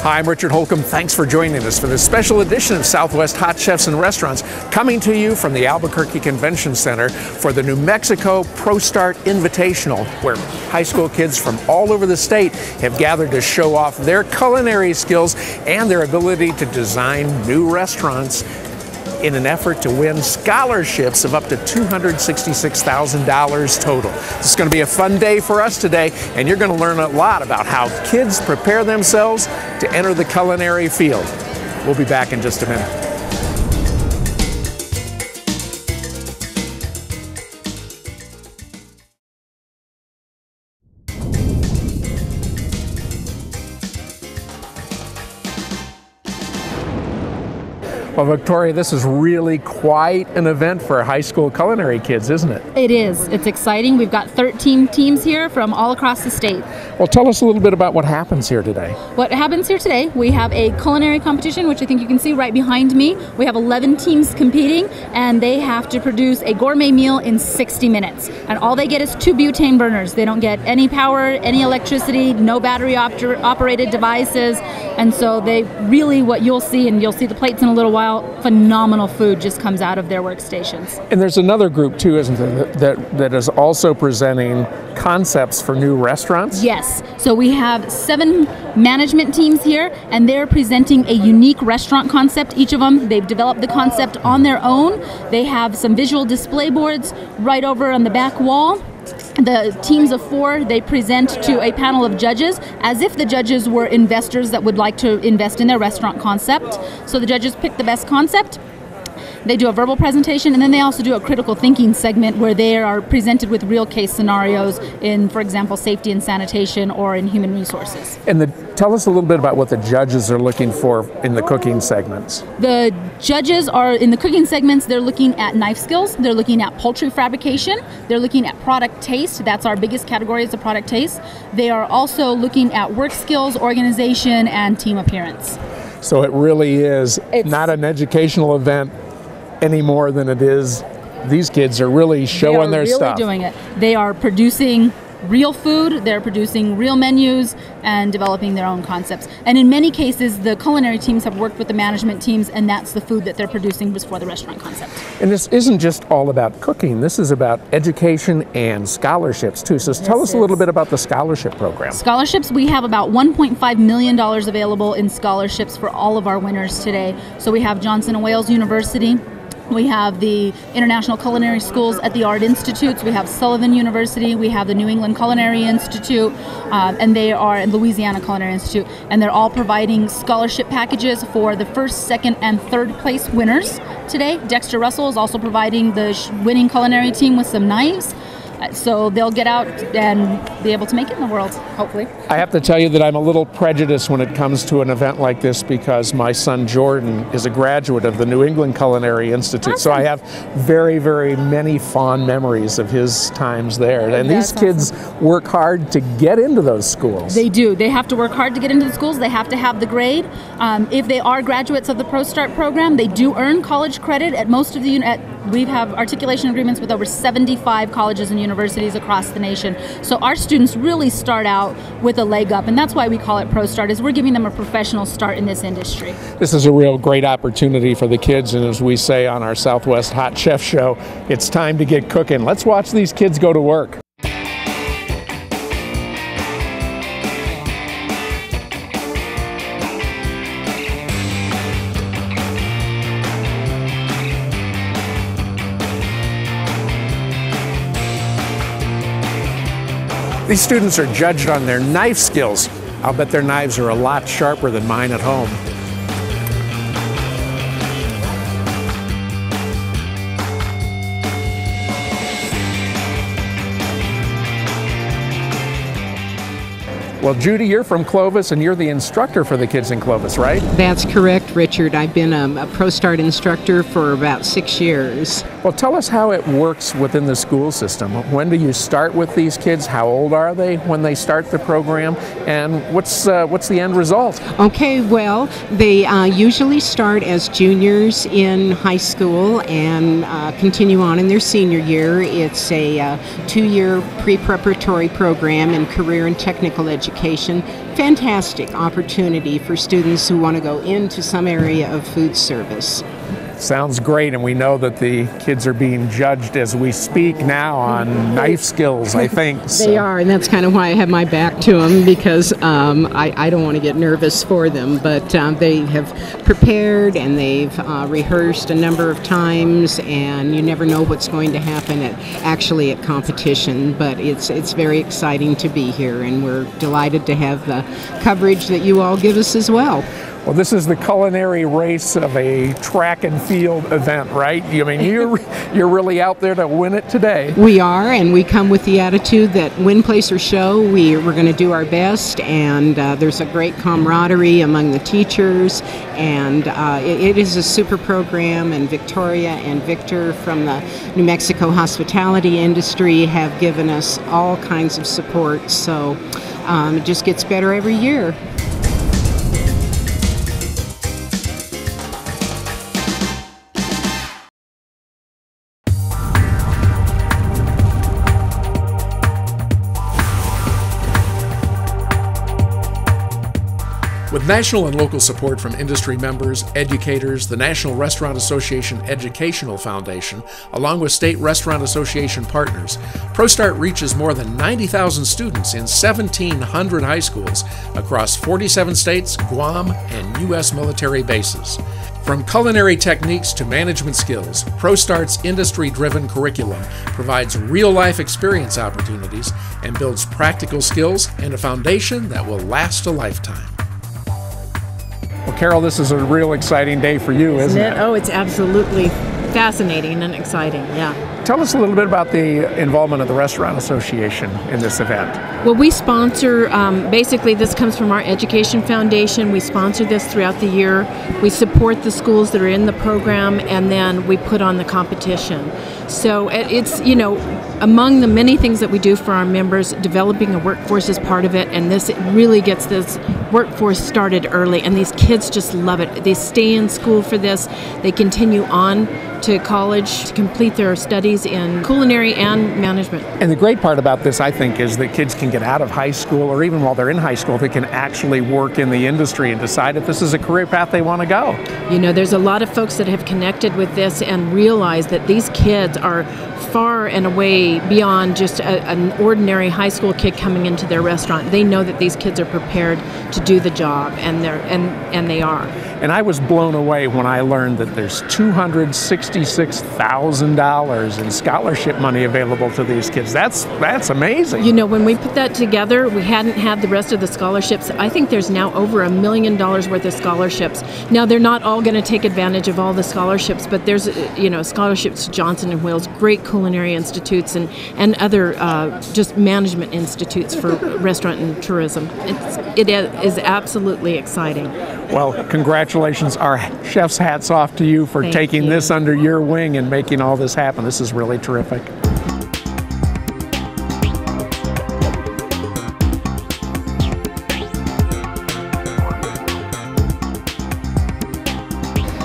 Hi, I'm Richard Holcomb. Thanks for joining us for this special edition of Southwest Hot Chefs and Restaurants, coming to you from the Albuquerque Convention Center for the New Mexico ProStart Invitational, where high school kids from all over the state have gathered to show off their culinary skills and their ability to design new restaurants in an effort to win scholarships of up to $266,000 total. This is going to be a fun day for us today, and you're going to learn a lot about how kids prepare themselves to enter the culinary field. We'll be back in just a minute. Well, Victoria, this is really quite an event for high school culinary kids, isn't it? It is. It's exciting. We've got 13 teams here from all across the state. Well, tell us a little bit about what happens here today. What happens here today, we have a culinary competition, which I think you can see right behind me. We have 11 teams competing, and they have to produce a gourmet meal in 60 minutes. And all they get is 2 butane burners. They don't get any power, any electricity, no battery operated devices. And so they really, what you'll see, and you'll see the plates in a little while, phenomenal food just comes out of their workstations. And there's another group too, isn't there, that is also presenting concepts for new restaurants? Yes. So we have 7 management teams here, and they're presenting a unique restaurant concept. Each of them, they've developed the concept on their own. They have some visual display boards right over on the back wall. The teams of 4, they present to a panel of judges as if the judges were investors that would like to invest in their restaurant concept. So the judges pick the best concept. They do a verbal presentation, and then they also do a critical thinking segment where they are presented with real case scenarios in, for example, safety and sanitation or in human resources. And tell us a little bit about what the judges are looking for in the cooking segments. The judges are, in the cooking segments, they're looking at knife skills, they're looking at poultry fabrication, they're looking at product taste. That's our biggest category, is the product taste. They are also looking at work skills, organization, and team appearance. So it really is not an educational event any more than it is. These kids are really showing their stuff. They are really doing it. They are producing real food, they're producing real menus, and developing their own concepts. And in many cases, the culinary teams have worked with the management teams, and that's the food that they're producing for the restaurant concept. And this isn't just all about cooking. This is about education and scholarships too. So tell us a little bit about the scholarship program. Scholarships, we have about $1.5 million available in scholarships for all of our winners today. So we have Johnson & Wales University, we have the International Culinary Schools at the Art Institutes, we have Sullivan University, we have the New England Culinary Institute, and they are in Louisiana Culinary Institute, and they're all providing scholarship packages for the 1st, 2nd, and 3rd place winners today. Dexter Russell is also providing the winning culinary team with some knives. So they'll get out and be able to make it in the world, hopefully. I have to tell you that I'm a little prejudiced when it comes to an event like this because my son Jordan is a graduate of the New England Culinary Institute. Awesome. So I have very, very many fond memories of his times there. And these kids work hard to get into those schools. They do. They have to work hard to get into the schools. They have to have the grade. If they are graduates of the ProStart program, they do earn college credit at most of the we have articulation agreements with over 75 colleges and universities across the nation. So our students really start out with a leg up, and that's why we call it ProStart, is we're giving them a professional start in this industry. This is a real great opportunity for the kids, and as we say on our Southwest Hot Chef Show, it's time to get cooking. Let's watch these kids go to work. These students are judged on their knife skills. I'll bet their knives are a lot sharper than mine at home. Well, Judy, you're from Clovis, and you're the instructor for the kids in Clovis, right? That's correct, Richard. I've been a ProStart instructor for about 6 years. Well, tell us how it works within the school system. When do you start with these kids? How old are they when they start the program? And what's the end result? Okay, well, they usually start as juniors in high school and continue on in their senior year. It's a 2-year pre-preparatory program in career and technical education. Fantastic opportunity for students who want to go into some area of food service. Sounds great, and we know that the kids are being judged as we speak now on knife skills, I think. They are, and that's kind of why I have my back to them, because I don't want to get nervous for them, but they have prepared and they've rehearsed a number of times, and you never know what's going to happen at competition, but it's very exciting to be here, and we're delighted to have the coverage that you all give us as well. Well, this is the culinary race of a track and field event, right? I mean, you're really out there to win it today. We are, and we come with the attitude that win, place, or show. We're going to do our best, and there's a great camaraderie among the teachers, and it is a super program, and Victoria and Victor from the New Mexico hospitality industry have given us all kinds of support, so it just gets better every year. With national and local support from industry members, educators, the National Restaurant Association Educational Foundation, along with State Restaurant Association partners, ProStart reaches more than 90,000 students in 1,700 high schools across 47 states, Guam, and U.S. military bases. From culinary techniques to management skills, ProStart's industry-driven curriculum provides real-life experience opportunities and builds practical skills and a foundation that will last a lifetime. Well, Carol, this is a real exciting day for you, isn't it? Oh, it's absolutely fascinating and exciting, yeah. Tell us a little bit about the involvement of the Restaurant Association in this event. Well, we sponsor, basically this comes from our Education Foundation. We sponsor this throughout the year. We support the schools that are in the program, and then we put on the competition. So it's, among the many things that we do for our members, developing a workforce is part of it, and this really gets this workforce started early, and these kids just love it. They stay in school for this. They continue on to college to complete their studies in culinary and management. And the great part about this, I think, is that kids can get out of high school, or even while they're in high school, they can actually work in the industry and decide if this is a career path they want to go. There's a lot of folks that have connected with this and realize that these kids are far and away beyond just an ordinary high school kid coming into their restaurant. They know that these kids are prepared to do the job, and they are. And I was blown away when I learned that there's $266,000 in scholarship money available to these kids. That's amazing. When we put that together, we hadn't had the rest of the scholarships. I think there's now over $1 million worth of scholarships. Now, they're not all going to take advantage of all the scholarships, but there's, scholarships to Johnson & Wales, great culinary institutes, and other just management institutes for restaurant and tourism. It is absolutely exciting. Well, congratulations. Our chef's hats off to you for taking this under your wing and making all this happen. This is really terrific.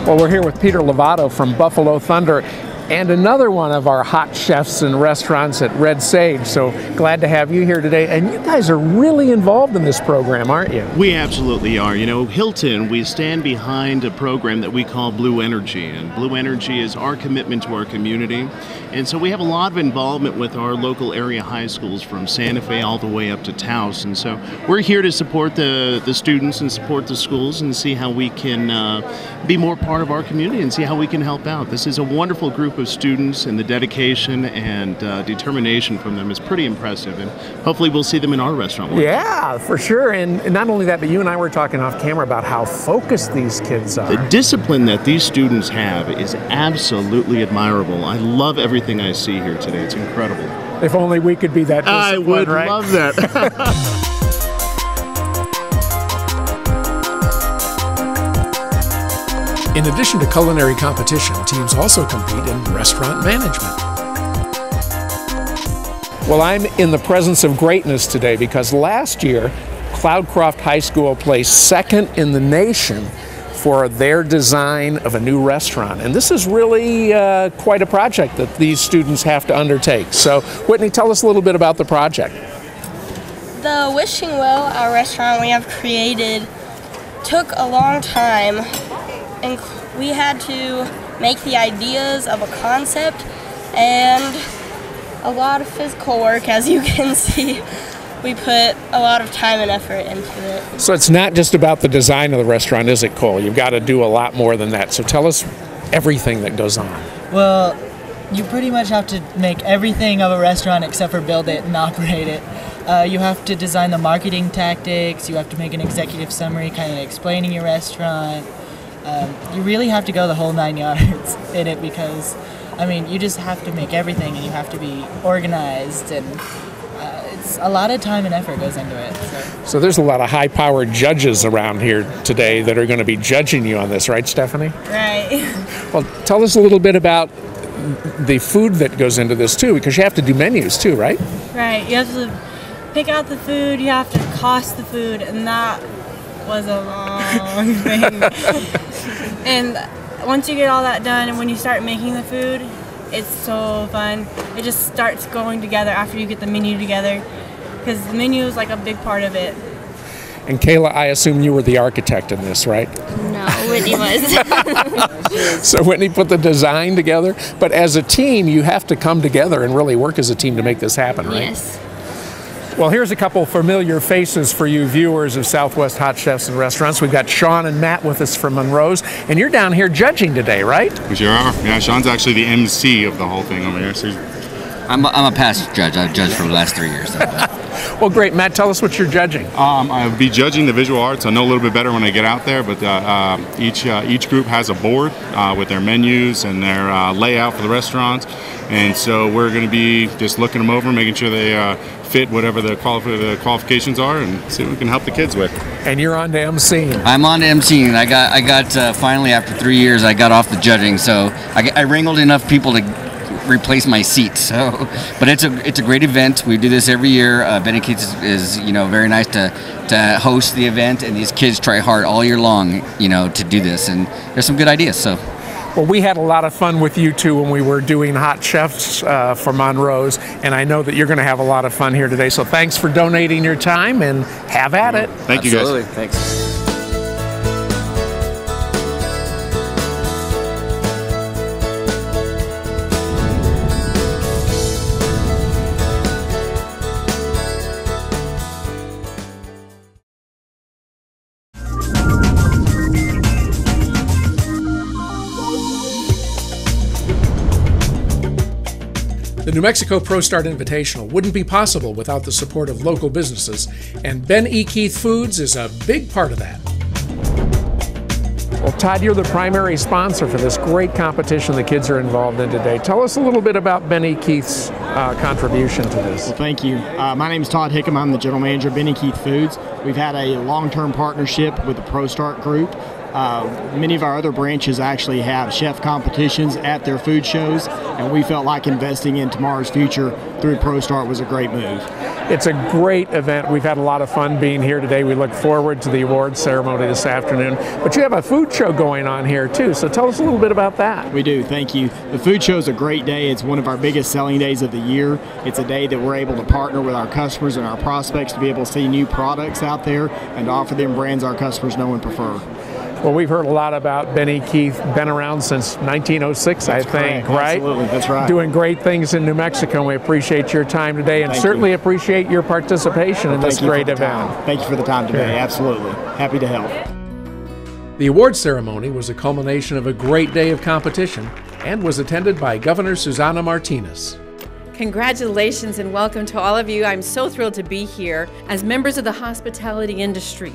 Well, we're here with Peter Lovato from Buffalo Thunder, and another one of our hot chefs and restaurants at Red Sage. So glad to have you here today. And you guys are really involved in this program, aren't you? We absolutely are. Hilton, we stand behind a program that we call Blue Energy. And Blue Energy is our commitment to our community. And so we have a lot of involvement with our local area high schools from Santa Fe all the way up to Taos. And so we're here to support the students and support the schools and see how we can be more part of our community and see how we can help out. This is a wonderful group of students, and the dedication and determination from them is pretty impressive, and hopefully we'll see them in our restaurant one day. Yeah, for sure. And not only that, but you and I were talking off camera about how focused these kids are. The discipline that these students have is absolutely admirable. I love everything I see here today. It's incredible. If only we could be that disciplined, I would right? love that. In addition to culinary competition, teams also compete in restaurant management. Well, I'm in the presence of greatness today because last year, Cloudcroft High School placed second in the nation for their design of a new restaurant. And this is really quite a project that these students have to undertake. So, Whitney, tell us a little bit about the project. The Wishing Well, our restaurant we have created, took a long time, and we had to make the ideas of a concept and a lot of physical work, as you can see. We put a lot of time and effort into it. So it's not just about the design of the restaurant, is it, Cole? You've got to do a lot more than that. So tell us everything that goes on. Well, you pretty much have to make everything of a restaurant except for build it and operate it. You have to design the marketing tactics, you have to make an executive summary kind of explaining your restaurant. You really have to go the whole 9 yards in it because, I mean, you just have to make everything and you have to be organized, and it's a lot of time and effort goes into it. So there's a lot of high-powered judges around here today that are going to be judging you on this, right, Stephanie? Right. Well, tell us a little bit about the food that goes into this too, because you have to do menus too, right? Right. You have to pick out the food, you have to cost the food, and that was a long thing. And once you get all that done and when you start making the food, it's so fun. It just starts going together after you get the menu together, because the menu is like a big part of it. And Kayla, I assume you were the architect in this, right? No, Whitney was. So Whitney put the design together, but as a team, you have to come together and really work as a team to make this happen, right? Yes. Well, here's a couple familiar faces for you viewers of Southwest Hot Chefs and Restaurants. We've got Sean and Matt with us from Monroe's, and you're down here judging today, right? We sure are. Yeah, Sean's actually the MC of the whole thing over here. So I'm a past judge. I've judged for the last 3 years. Well, great. Matt, tell us what you're judging. I'll be judging the visual arts. I know a little bit better when I get out there, but each group has a board with their menus and their layout for the restaurants. And so we're going to be just looking them over, making sure they fit whatever the qualifications are, and see what we can help the kids with. And you're on to MCing. I'm on to MCing. I got finally, after 3 years, I got off the judging. So I wrangled enough people to replace my seat. So, but it's a great event. We do this every year. Benny Keith's is very nice to host the event, and these kids try hard all year long to do this, and there's some good ideas. So. Well, we had a lot of fun with you two when we were doing Hot Chefs for Monroe's, and I know that you're going to have a lot of fun here today. So thanks for donating your time, and have at it. Thank you, guys. Absolutely. Thanks. The New Mexico ProStart Invitational wouldn't be possible without the support of local businesses, and Ben E. Keith Foods is a big part of that. Well, Todd, you're the primary sponsor for this great competition the kids are involved in today. Tell us a little bit about Ben E. Keith's contribution to this. Well, thank you. My name is Todd Hickam. I'm the general manager of Ben E. Keith Foods. We've had a long-term partnership with the ProStart group. Many of our other branches actually have chef competitions at their food shows, and we felt like investing in tomorrow's future through ProStart was a great move. It's a great event. We've had a lot of fun being here today. We look forward to the awards ceremony this afternoon. But you have a food show going on here too, so tell us a little bit about that. We do, thank you. The food show is a great day. It's one of our biggest selling days of the year. It's a day that we're able to partner with our customers and our prospects to be able to see new products out there and to offer them brands our customers know and prefer. Well, we've heard a lot about Ben E. Keith, been around since 1906, I think, right? Absolutely, that's right. Doing great things in New Mexico, and we appreciate your time today, and certainly appreciate your participation in this great event. Thank you for the time today, absolutely. Happy to help. The award ceremony was a culmination of a great day of competition and was attended by Governor Susana Martinez. Congratulations and welcome to all of you. I'm so thrilled to be here as members of the hospitality industry.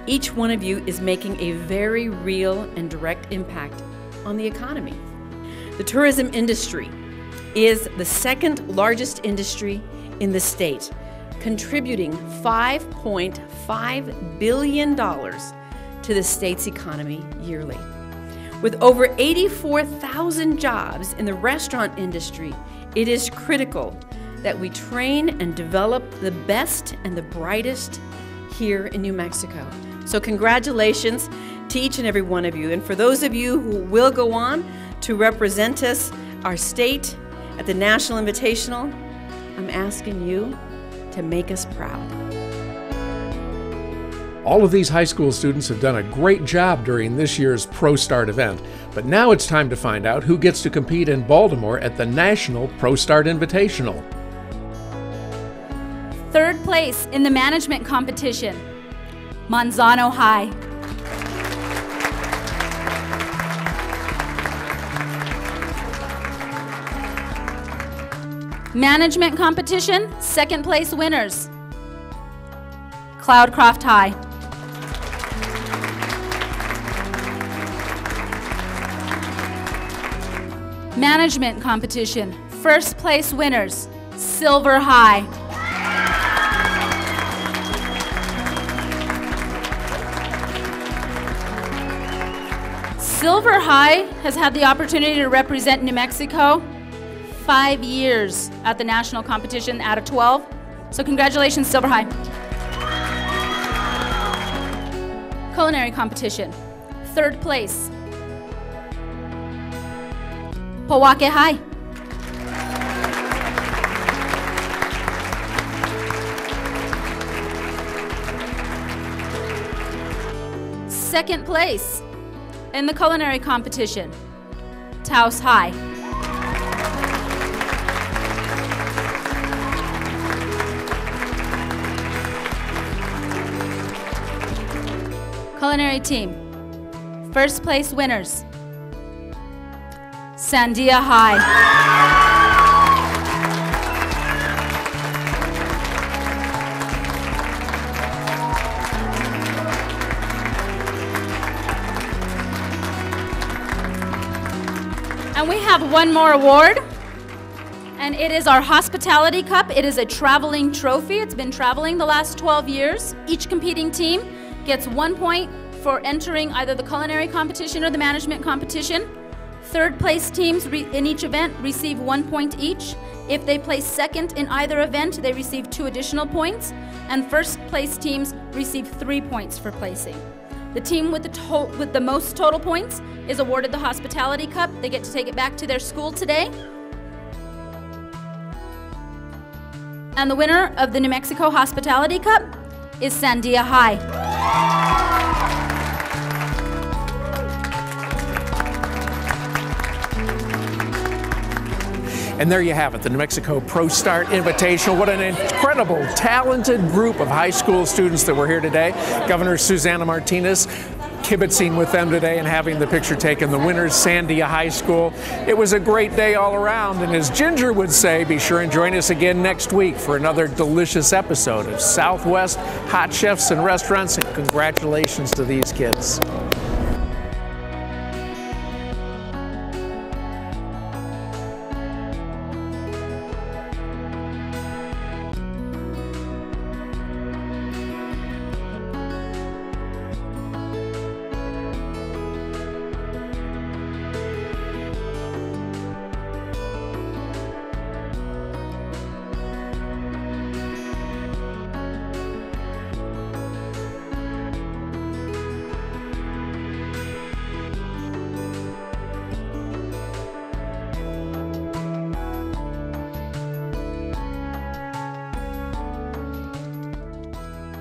Each one of you is making a very real and direct impact on the economy. The tourism industry is the second largest industry in the state, contributing $5.5 billion to the state's economy yearly. With over 84,000 jobs in the restaurant industry, it is critical that we train and develop the best and the brightest here in New Mexico. So congratulations to each and every one of you. And for those of you who will go on to represent us, our state, at the National Invitational, I'm asking you to make us proud. All of these high school students have done a great job during this year's Pro Start event, but now it's time to find out who gets to compete in Baltimore at the National Pro Start Invitational. Third place in the management competition, Manzano High. Management competition, second place winners, Cloudcroft High. Management competition, first place winners, Silver High. Silver High has had the opportunity to represent New Mexico 5 years at the national competition out of 12. So congratulations, Silver High. Culinary competition, third place, Powake High. Second place in the culinary competition, Taos High. Culinary team, first place winners, Sandia High. And we have one more award, and it is our Hospitality Cup. It is a traveling trophy. It's been traveling the last 12 years. Each competing team gets 1 point for entering either the culinary competition or the management competition. Third place teams in each event receive 1 point each. If they place second in either event, they receive 2 additional points. And first place teams receive 3 points for placing. The team with the most total points is awarded the Hospitality Cup. They get to take it back to their school today. And the winner of the New Mexico Hospitality Cup is Sandia High. And there you have it, the New Mexico Pro Start Invitational. What an incredible, talented group of high school students that were here today. Governor Susana Martinez kibitzing with them today and having the picture taken. The winners, Sandia High School. It was a great day all around, and as Ginger would say, be sure and join us again next week for another delicious episode of Southwest Hot Chefs and Restaurants, and congratulations to these kids.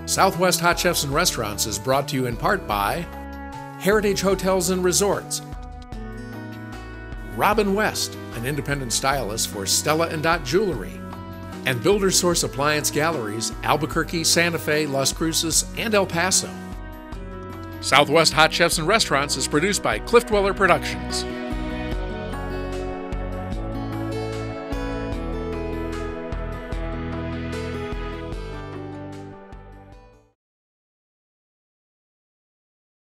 Southwest Hot Chefs and Restaurants is brought to you in part by Heritage Hotels and Resorts, Robin West, an independent stylist for Stella & Dot Jewelry, and Builder Source Appliance Galleries, Albuquerque, Santa Fe, Las Cruces, and El Paso. Southwest Hot Chefs and Restaurants is produced by Cliff Dweller Productions.